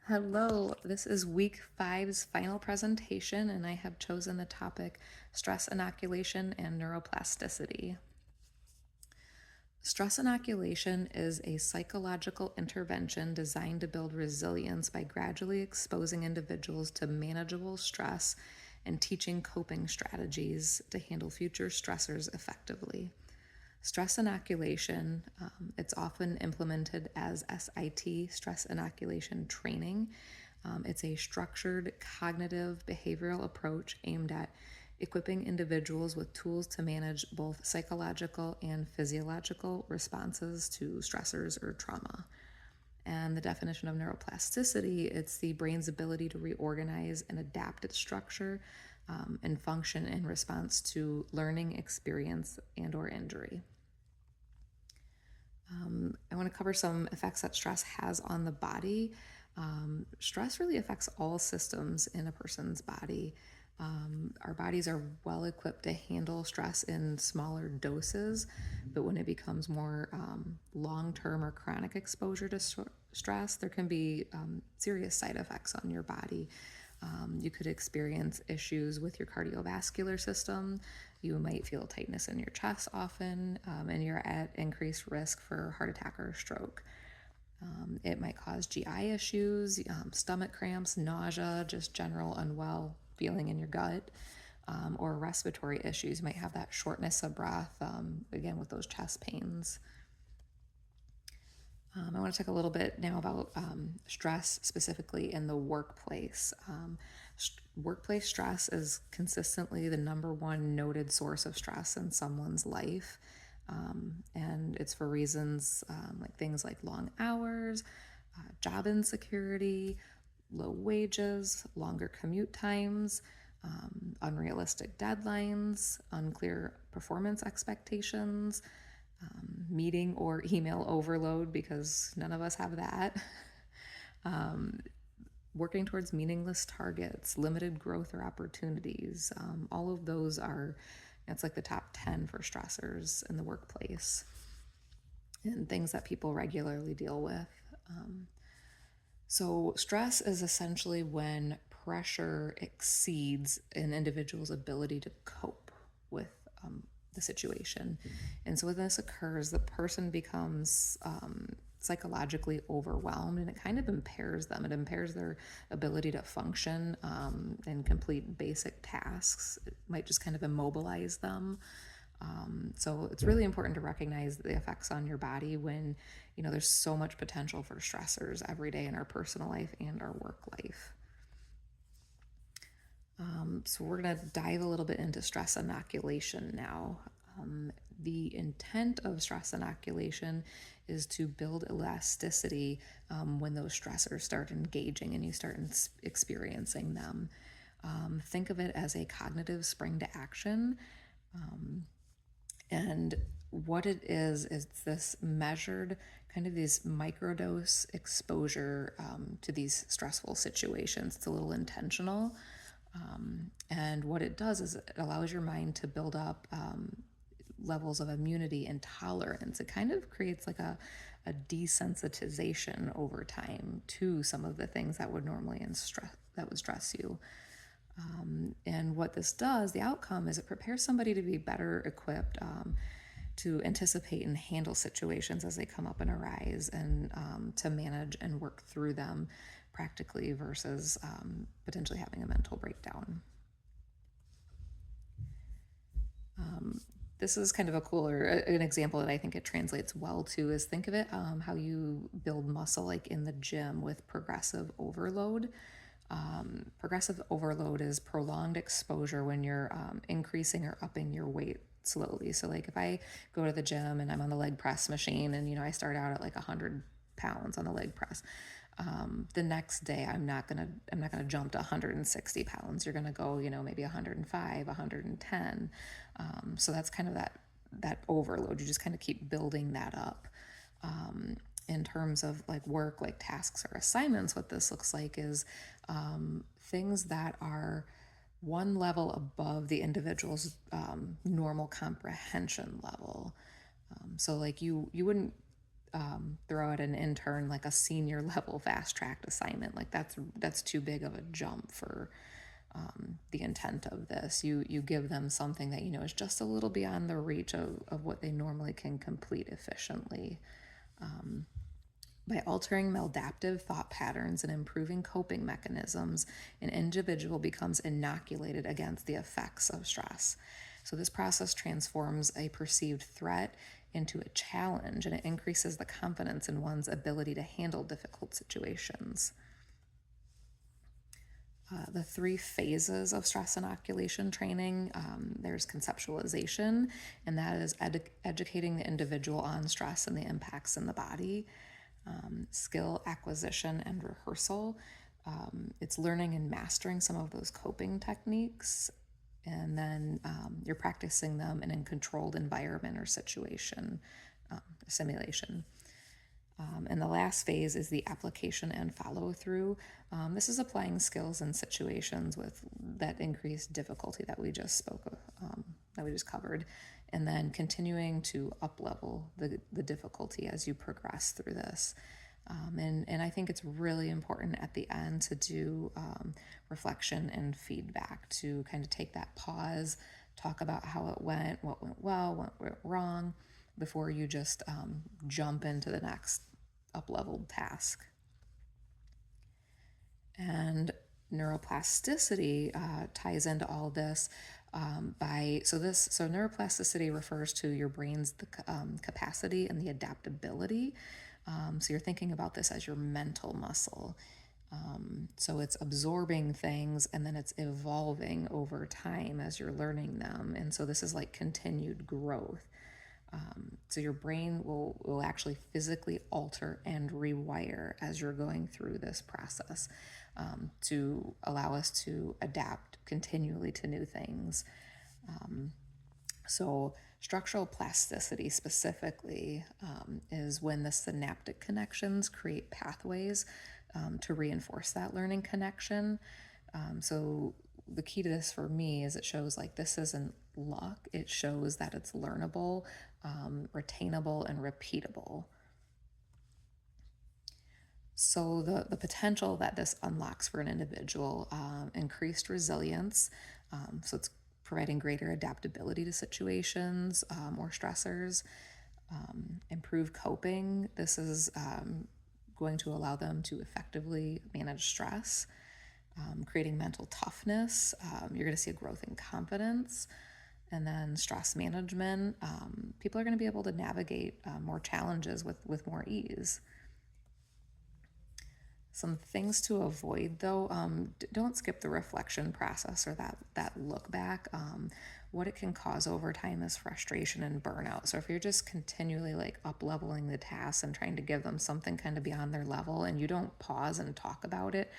Hello, this is week five's final presentation, and I have chosen the topic stress inoculation and neuroplasticity. Stress inoculation is a psychological intervention designed to build resilience by gradually exposing individuals to manageable stress and teaching coping strategies to handle future stressors effectively. Stress inoculation, it's often implemented as SIT, stress inoculation training. It's a structured cognitive behavioral approach aimed at equipping individuals with tools to manage both psychological and physiological responses to stressors or trauma. And the definition of neuroplasticity, it's the brain's ability to reorganize and adapt its structure and function in response to learning, experience, and or injury. I want to cover some effects that stress has on the body. Stress really affects all systems in a person's body. Our bodies are well equipped to handle stress in smaller doses, but when it becomes more long-term or chronic exposure to stress, there can be serious side effects on your body. You could experience issues with your cardiovascular system. You might feel tightness in your chest often, and you're at increased risk for heart attack or stroke. It might cause GI issues, stomach cramps, nausea, just general unwell feeling in your gut, or respiratory issues. You might have that shortness of breath, again, with those chest pains. I want to talk a little bit now about stress specifically in the workplace. Workplace stress is consistently the number one noted source of stress in someone's life. And it's for reasons like things like long hours, job insecurity, low wages, longer commute times, unrealistic deadlines, unclear performance expectations, meeting or email overload, because none of us have that. Working towards meaningless targets, limited growth or opportunities. All of those are, it's like the top 10 for stressors in the workplace and things that people regularly deal with. So stress is essentially when pressure exceeds an individual's ability to cope with the situation. And so when this occurs, the person becomes psychologically overwhelmed, and it kind of impairs them. It impairs their ability to function and complete basic tasks. It might just kind of immobilize them. So it's really important to recognize the effects on your body when, there's so much potential for stressors every day in our personal life and our work life. So we're going to dive a little bit into stress inoculation now. The intent of stress inoculation is to build elasticity when those stressors start engaging and you start experiencing them. Think of it as a cognitive spring to action. And what it is this measured kind of these microdose exposure to these stressful situations. It's a little intentional. And what it does is it allows your mind to build up levels of immunity and tolerance. It kind of creates like a desensitization over time to some of the things that would normally stress you. And what this does, the outcome is it prepares somebody to be better equipped to anticipate and handle situations as they come up and arise, and to manage and work through them practically versus potentially having a mental breakdown. This is kind of an example that I think it translates well to is think of it how you build muscle like in the gym with progressive overload. Progressive overload is prolonged exposure when you're increasing or upping your weight slowly. So like if I go to the gym and I'm on the leg press machine and I start out at like 100 pounds on the leg press, the next day I'm not gonna jump to 160 pounds. You're gonna go maybe 105, 110. So that's kind of that overload. You just kind of keep building that up. In terms of like work, like tasks or assignments, what this looks like is things that are one level above the individual's normal comprehension level. So like you wouldn't throw at an intern like a senior level fast tracked assignment. Like that's too big of a jump for the intent of this. You give them something that you know is just a little beyond the reach of what they normally can complete efficiently. By altering maladaptive thought patterns and improving coping mechanisms, an individual becomes inoculated against the effects of stress. So, this process transforms a perceived threat into a challenge, and it increases the confidence in one's ability to handle difficult situations. The three phases of stress inoculation training, there's conceptualization, and that is educating the individual on stress and the impacts in the body. Skill acquisition and rehearsal. It's learning and mastering some of those coping techniques, and then you're practicing them in a controlled environment or situation, simulation. And the last phase is the application and follow through. This is applying skills in situations with that increased difficulty that we just spoke of, that we just covered, and then continuing to up level the difficulty as you progress through this. And I think it's really important at the end to do reflection and feedback, to kind of take that pause, talk about how it went, what went well, what went wrong, before you just jump into the next up-leveled task. And neuroplasticity ties into all this so neuroplasticity refers to your brain's capacity and the adaptability. So you're thinking about this as your mental muscle. So it's absorbing things and then it's evolving over time as you're learning them. And so this is like continued growth. So your brain will actually physically alter and rewire as you're going through this process, to allow us to adapt continually to new things. So structural plasticity specifically is when the synaptic connections create pathways to reinforce that learning connection. So the key to this for me is it shows like this isn't luck. It shows that it's learnable, retainable, and repeatable. So the potential that this unlocks for an individual, increased resilience. So it's providing greater adaptability to situations or stressors, improve coping. This is going to allow them to effectively manage stress, creating mental toughness. You're going to see a growth in confidence. And then stress management. People are going to be able to navigate more challenges with more ease. Some things to avoid, though, don't skip the reflection process or that look back. What it can cause over time is frustration and burnout. So if you're just continually like up leveling the tasks and trying to give them something kind of beyond their level, and you don't pause and talk about it,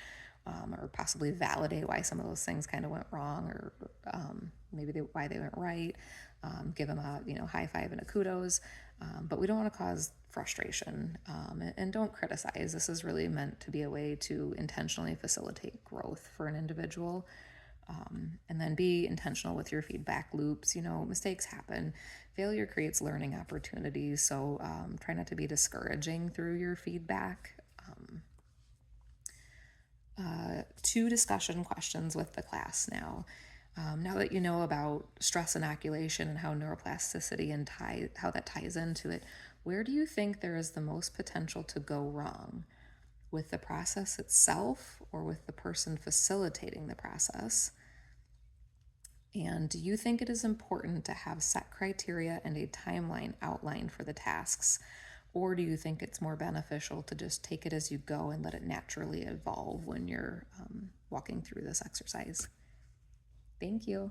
or possibly validate why some of those things kind of went wrong, or maybe why they went right, give them a high five and a kudos, but we don't want to cause frustration, and don't criticize. This is really meant to be a way to intentionally facilitate growth for an individual. And then be intentional with your feedback loops. Mistakes happen. Failure creates learning opportunities, so try not to be discouraging through your feedback. 2 discussion questions with the class now. Now that you know about stress inoculation and how neuroplasticity and how that ties into it, where do you think there is the most potential to go wrong? With the process itself or with the person facilitating the process? And do you think it is important to have set criteria and a timeline outlined for the tasks? Or do you think it's more beneficial to just take it as you go and let it naturally evolve when you're walking through this exercise? Thank you.